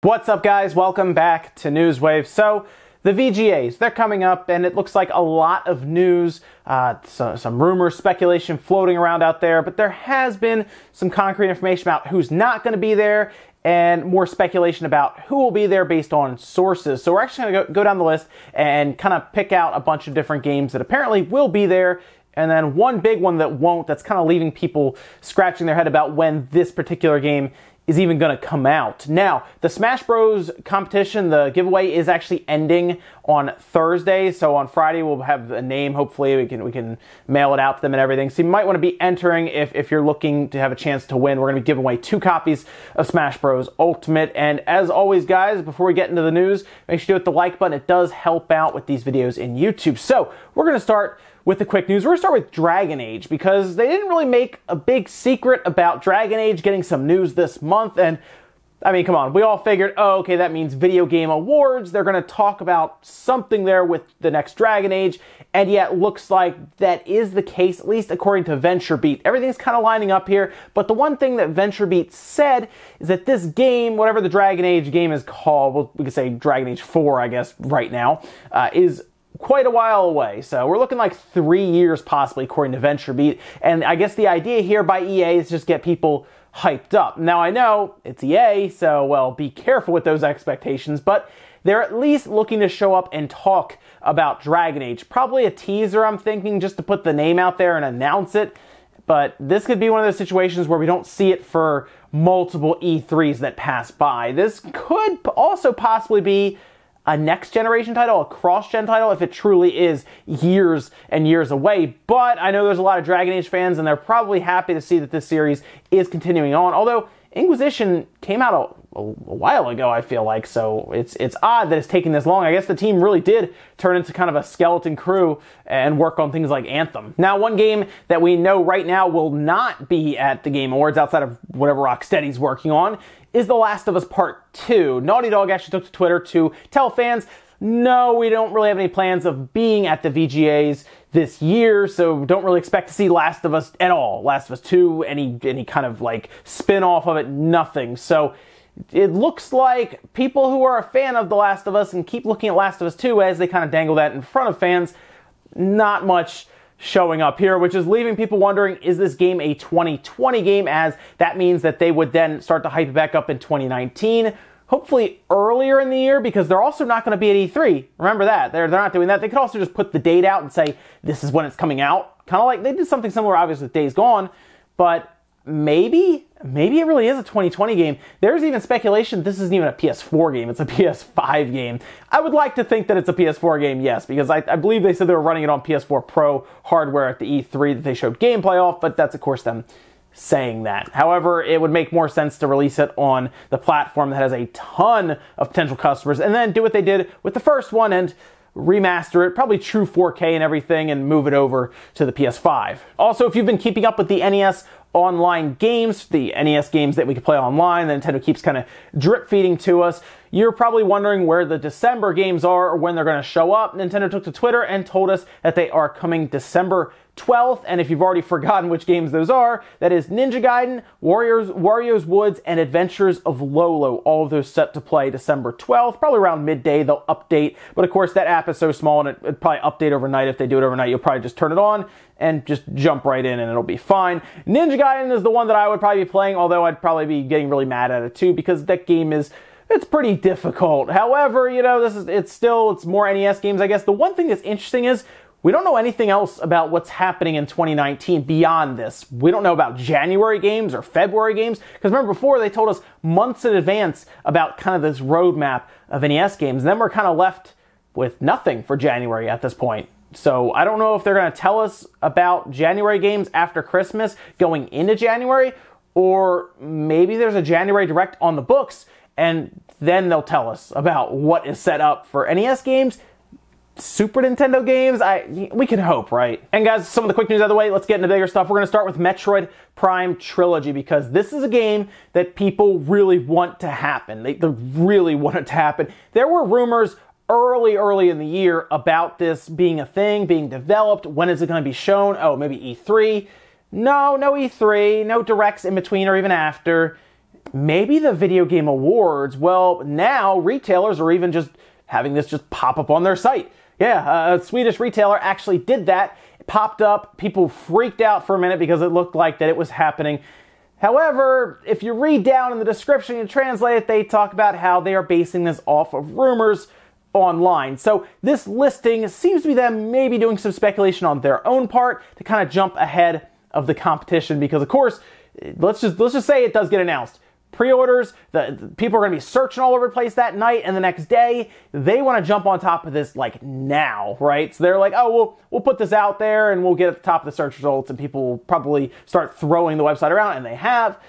What's up, guys? Welcome back to Newswave. So the VGAs, they're coming up, and it looks like a lot of news, some rumors, speculation floating around out there, but there has been some concrete information about who's not going to be there and more speculation about who will be there based on sources. So we're actually going to go down the list and kind of pick out a bunch of different games that apparently will be there, and then one big one that won't, that's kind of leaving people scratching their head about when this particular game is even going to come out. Now, the Smash Bros. Competition, the giveaway, is actually ending on Thursday, so on Friday we'll have a name. Hopefully we can mail it out to them and everything. So you might want to be entering if you're looking to have a chance to win. We're going to be giving away 2 copies of Smash Bros. Ultimate. And as always, guys, before we get into the news, make sure you hit the like button. It does help out with these videos in YouTube. So we're going to start with the quick news. We're going to start with Dragon Age because they didn't really make a big secret about Dragon Age getting some news this month. And I mean, come on, we all figured, oh, okay, that means Video Game Awards. They're going to talk about something there with the next Dragon Age. And yet, it looks like that is the case, at least according to VentureBeat. Everything's kind of lining up here. But the one thing that VentureBeat said is that this game, whatever the Dragon Age game is called, well, we could say Dragon Age 4, I guess, right now, is quite a while away. So we're looking like 3 years possibly, according to VentureBeat. And I guess the idea here by EA is just get people hyped up. Now I know it's EA, so well, be careful with those expectations, but they're at least looking to show up and talk about Dragon Age. Probably a teaser, I'm thinking, just to put the name out there and announce it. But this could be one of those situations where we don't see it for multiple E3s that pass by. This could also possibly be a next-generation title, a cross-gen title, if it truly is years and years away. But I know there's a lot of Dragon Age fans, and they're probably happy to see that this series is continuing on. Although, Inquisition came out a while ago, I feel like, so it's odd that it's taking this long. I guess the team really did turn into kind of a skeleton crew and work on things like Anthem. Now, one game that we know right now will not be at the Game Awards, outside of whatever Rocksteady's working on, is The Last of Us Part 2. Naughty Dog actually took to Twitter to tell fans, no, we don't really have any plans of being at the VGAs this year, so don't really expect to see Last of Us at all. Last of Us 2, any kind of like spin-off of it, nothing. So it looks like people who are a fan of The Last of Us and keep looking at Last of Us 2 as they kind of dangle that in front of fans, not much showing up here, which is leaving people wondering, is this game a 2020 game, as that means that they would then start to hype it back up in 2019, hopefully earlier in the year, because they're also not going to be at E3. Remember that. They're not doing that. They could also just put the date out and say, this is when it's coming out. Kind of like they did something similar, obviously, with Days Gone, but maybe it really is a 2020 game. There's even speculation this isn't even a PS4 game, it's a PS5 game. I would like to think that it's a PS4 game, yes, because I believe they said they were running it on PS4 Pro hardware at the E3 that they showed gameplay off, but that's of course them saying that. However, it would make more sense to release it on the platform that has a ton of potential customers, and then do what they did with the first one and remaster it, probably true 4K and everything, and move it over to the PS5. Also, if you've been keeping up with the NES online games, the NES games that we can play online, that Nintendo keeps kind of drip feeding to us, you're probably wondering where the December games are or when they're going to show up. Nintendo took to Twitter and told us that they are coming December 12th, and if you've already forgotten which games those are, that is Ninja Gaiden, Wario's Woods, and Adventures of Lolo. All of those set to play December 12th, probably around midday they'll update, but of course that app is so small and it'd probably update overnight. If they do it overnight, you'll probably just turn it on and just jump right in and it'll be fine. Ninja Gaiden is the one that I would probably be playing, although I'd probably be getting really mad at it too, because that game it's pretty difficult. However, you know, it's more NES games, I guess. The one thing that's interesting is we don't know anything else about what's happening in 2019 beyond this. We don't know about January games or February games, because remember before they told us months in advance about kind of this roadmap of NES games, and then we're kind of left with nothing for January at this point. So I don't know if they're going to tell us about January games after Christmas going into January, or maybe there's a January Direct on the books, and then they'll tell us about what is set up for NES games, Super Nintendo games. We can hope, right? And guys, some of the quick news out of the way, let's get into bigger stuff. We're going to start with Metroid Prime Trilogy, because this is a game that people really want to happen. They really want it to happen. There were rumors early in the year about this being a thing, being developed. When is it going to be shown? Oh, maybe E3. No E3, no directs in between or even after. maybe the Video Game Awards, well, now retailers are even just having this just pop up on their site. Yeah, a Swedish retailer actually did that. It popped up. People freaked out for a minute because it looked like that it was happening. However, if you read down in the description and translate it, they talk about how they are basing this off of rumors online. So this listing seems to be them maybe doing some speculation on their own part to kind of jump ahead of the competition because, of course, let's just say it does get announced. Pre-orders, the people are going to be searching all over the place that night, and the next day, they want to jump on top of this, like, now, right? So they're like, oh, we'll put this out there, and we'll get at the top of the search results, and people will probably start throwing the website around, and they have.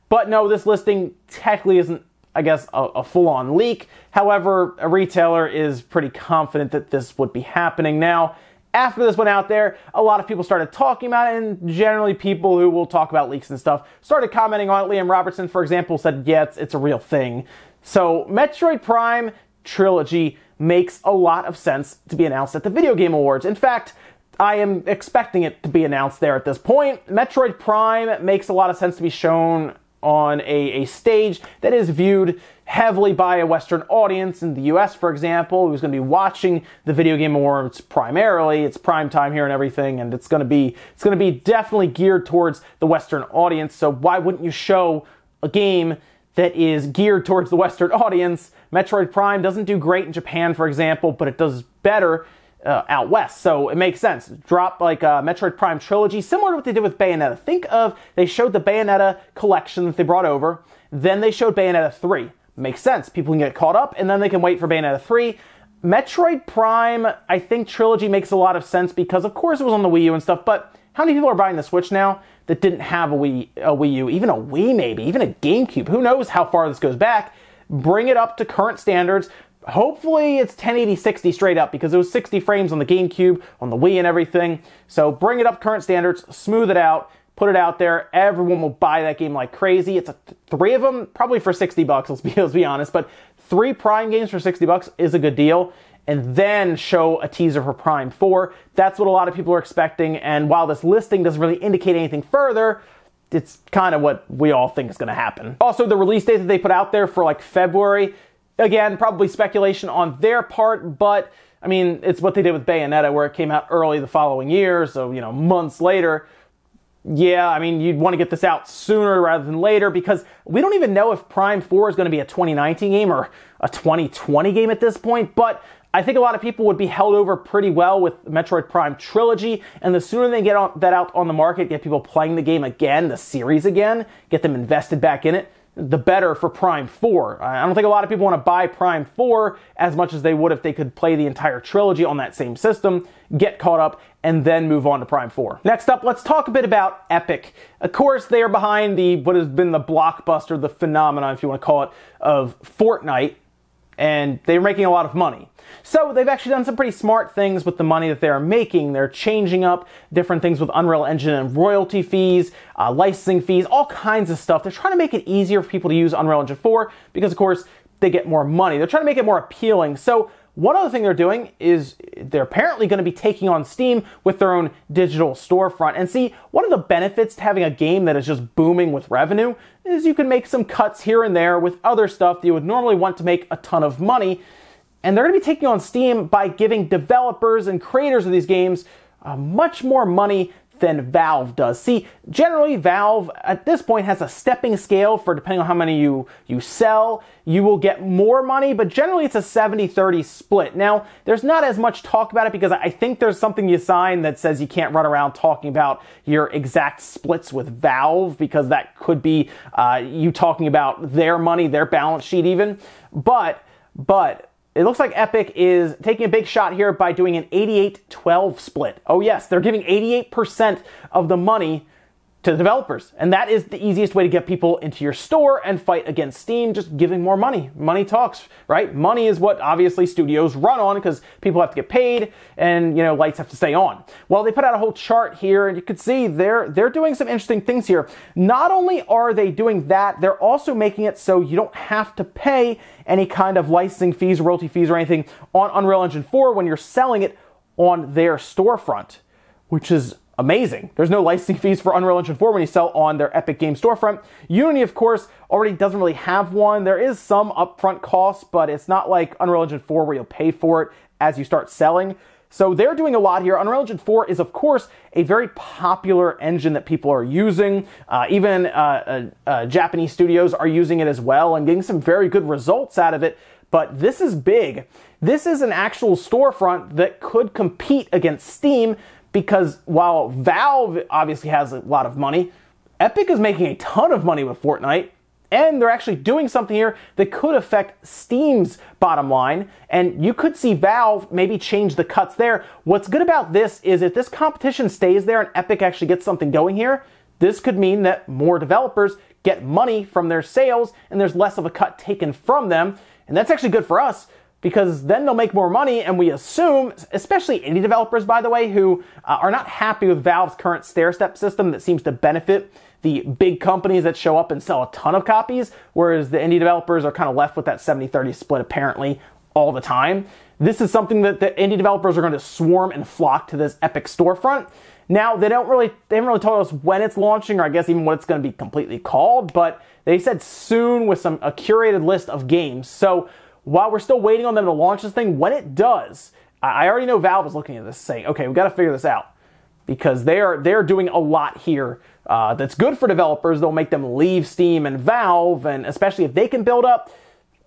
But no, this listing technically isn't, I guess, a full-on leak. However, a retailer is pretty confident that this would be happening now. After this went out there, a lot of people started talking about it, and generally people who will talk about leaks and stuff started commenting on it. Liam Robertson, for example, said, yeah, it's a real thing. So Metroid Prime Trilogy makes a lot of sense to be announced at the Video Game Awards. In fact, I am expecting it to be announced there at this point. Metroid Prime makes a lot of sense to be shown on a stage that is viewed heavily by a Western audience in the US, for example, who's going to be watching the Video Game Awards primarily. It's prime time here and everything, and it's going to be definitely geared towards the Western audience. So why wouldn't you show a game that is geared towards the Western audience? Metroid Prime doesn't do great in Japan, for example, but it does better out west, so it makes sense. Drop like a Metroid Prime Trilogy, similar to what they did with Bayonetta. Think of, they showed the Bayonetta collection that they brought over, then they showed Bayonetta 3. Makes sense. People can get caught up, and then they can wait for Bayonetta 3. Metroid Prime, I think Trilogy makes a lot of sense because, of course, it was on the Wii U and stuff, but how many people are buying the Switch now that didn't have a Wii U, even a Wii maybe, even a GameCube? Who knows how far this goes back? Bring it up to current standards. Hopefully it's 1080-60 straight up because it was 60 frames on the GameCube, on the Wii and everything. So bring it up current standards, smooth it out, put it out there. Everyone will buy that game like crazy. It's three of them, probably for $60, let's be honest. But 3 Prime games for $60 is a good deal. And then show a teaser for Prime 4. That's what a lot of people are expecting. And while this listing doesn't really indicate anything further, it's kind of what we all think is going to happen. Also, the release date that they put out there for like February, again, probably speculation on their part, but I mean, it's what they did with Bayonetta, where it came out early the following year, so, you know, months later. Yeah, I mean, you'd want to get this out sooner rather than later because we don't even know if Prime 4 is going to be a 2019 game or a 2020 game at this point, but I think a lot of people would be held over pretty well with Metroid Prime Trilogy, and the sooner they get that out on the market, get people playing the game again, the series again, get them invested back in it, the better for Prime 4. I don't think a lot of people want to buy Prime 4 as much as they would if they could play the entire trilogy on that same system, get caught up, and then move on to Prime 4. Next up, let's talk a bit about Epic. Of course, they are behind what has been the blockbuster, the phenomenon, if you want to call it, of Fortnite, and they're making a lot of money. So they've actually done some pretty smart things with the money that they're making. They're changing up different things with Unreal Engine and royalty fees, licensing fees, all kinds of stuff. They're trying to make it easier for people to use Unreal Engine 4 because, of course, they get more money. They're trying to make it more appealing. So one other thing they're doing is they're apparently going to be taking on Steam with their own digital storefront. And see, one of the benefits to having a game that is just booming with revenue is you can make some cuts here and there with other stuff that you would normally want to make a ton of money. And they're going to be taking on Steam by giving developers and creators of these games much more money than Valve does. See, generally Valve at this point has a stepping scale for depending on how many you sell, you will get more money, but generally it's a 70-30 split. Now, there's not as much talk about it because I think there's something you sign that says you can't run around talking about your exact splits with Valve because that could be you talking about their money, their balance sheet even. But it looks like Epic is taking a big shot here by doing an 88-12 split. Oh yes, they're giving 88% of the money to the developers. And that is the easiest way to get people into your store and fight against Steam, just giving more money. Money talks, right? Money is what obviously studios run on because people have to get paid and, you know, lights have to stay on. Well, they put out a whole chart here and you can see they're doing some interesting things here. Not only are they doing that, they're also making it so you don't have to pay any kind of licensing fees, royalty fees, or anything on Unreal Engine 4 when you're selling it on their storefront, which is amazing. There's no licensing fees for Unreal Engine 4 when you sell on their Epic Games storefront. Unity, of course, already doesn't really have one. There is some upfront costs, but it's not like Unreal Engine 4 where you'll pay for it as you start selling. So they're doing a lot here. Unreal Engine 4 is, of course, a very popular engine that people are using. Even Japanese studios are using it as well and getting some very good results out of it. But this is big. This is an actual storefront that could compete against Steam, because while Valve obviously has a lot of money, Epic is making a ton of money with Fortnite, and they're actually doing something here that could affect Steam's bottom line, and you could see Valve maybe change the cuts there. What's good about this is if this competition stays there and Epic actually gets something going here, this could mean that more developers get money from their sales and there's less of a cut taken from them, and that's actually good for us, because then they'll make more money, and we assume, especially indie developers, by the way, who are not happy with Valve's current stair-step system that seems to benefit the big companies that show up and sell a ton of copies, whereas the indie developers are kind of left with that 70-30 split apparently all the time. This is something that the indie developers are going to swarm and flock to this Epic storefront. Now, they haven't really told us when it's launching, or I guess even what it's going to be completely called, but they said soon with a curated list of games. So while we're still waiting on them to launch this thing, when it does, I already know Valve is looking at this saying, okay, we've got to figure this out, because they're doing a lot here that's good for developers. They'll make them leave Steam and Valve, and especially if they can build up,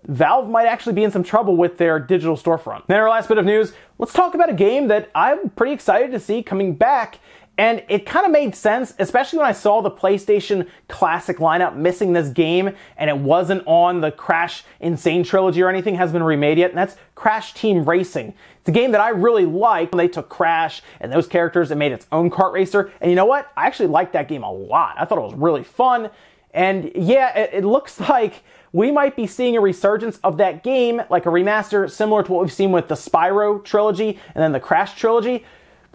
Valve might actually be in some trouble with their digital storefront. Then our last bit of news, let's talk about a game that I'm pretty excited to see coming back. And it kind of made sense, especially when I saw the PlayStation Classic lineup missing this game, and it wasn't on the Crash Insane Trilogy or anything, hasn't been remade yet, and that's Crash Team Racing. It's a game that I really like. They took Crash and those characters and made its own kart racer, and you know what? I actually liked that game a lot. I thought it was really fun, and yeah, it looks like we might be seeing a resurgence of that game, like a remaster similar to what we've seen with the Spyro Trilogy and then the Crash Trilogy.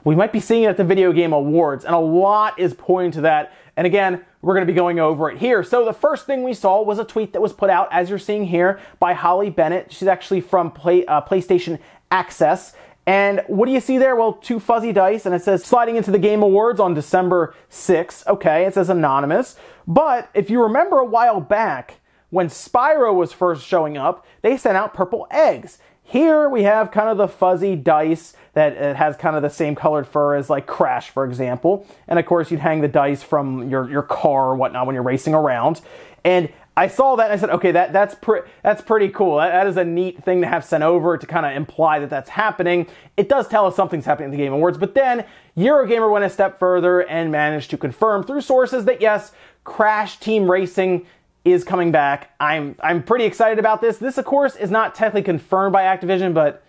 We might be seeing it at the Video Game Awards, and a lot is pointing to that. And again, we're going to be going over it here. So the first thing we saw was a tweet that was put out, as you're seeing here, by Holly Bennett. She's actually from PlayStation Access. And what do you see there? Well, two fuzzy dice, and it says sliding into the Game Awards on December 6th. Okay, it says anonymous. But if you remember a while back, when Spyro was first showing up, they sent out purple eggs. Here we have kind of the fuzzy dice that it has kind of the same colored fur as like Crash, for example. And of course, you'd hang the dice from your car or whatnot when you're racing around. And I saw that and I said, okay, that's pretty cool. That is a neat thing to have sent over to kind of imply that that's happening. It does tell us something's happening at the Game Awards. But then Eurogamer went a step further and managed to confirm through sources that yes, Crash Team Racing is coming back. I'm pretty excited about this. This, of course, is not technically confirmed by Activision, but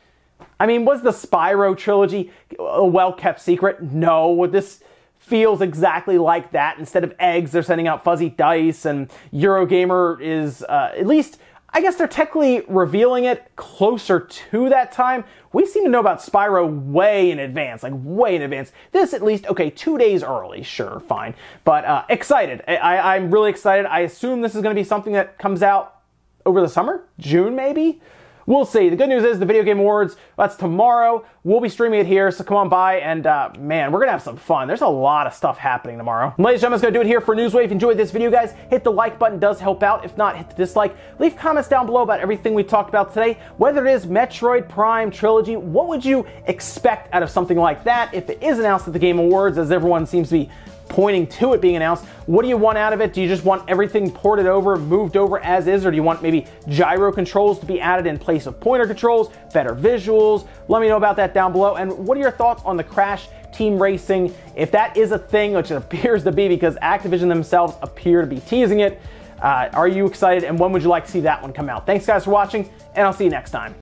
I mean, was the Spyro trilogy a well-kept secret? No. This feels exactly like that. Instead of eggs, they're sending out fuzzy dice, and Eurogamer is, at least, I guess they're technically revealing it closer to that time. We seem to know about Spyro way in advance, like way in advance. This, at least, okay, 2 days early, sure, fine. But excited. I'm really excited. I assume this is going to be something that comes out over the summer? June, maybe? We'll see. The good news is the Video Game Awards, that's tomorrow. We'll be streaming it here, so come on by, and man, we're going to have some fun. There's a lot of stuff happening tomorrow. And ladies and gentlemen, that's going to do it here for Newswave. If you enjoyed this video, guys, hit the like button. It does help out. If not, hit the dislike. Leave comments down below about everything we talked about today. Whether it is Metroid Prime Trilogy, what would you expect out of something like that if it is announced at the Game Awards, as everyone seems to be pointing to it being announced? What do you want out of it? Do you just want everything ported over, moved over as is, or do you want maybe gyro controls to be added in place of pointer controls, better visuals? Let me know about that down below. And what are your thoughts on the Crash Team Racing? If that is a thing, which it appears to be because Activision themselves appear to be teasing it, are you excited, and when would you like to see that one come out? Thanks guys for watching, and I'll see you next time.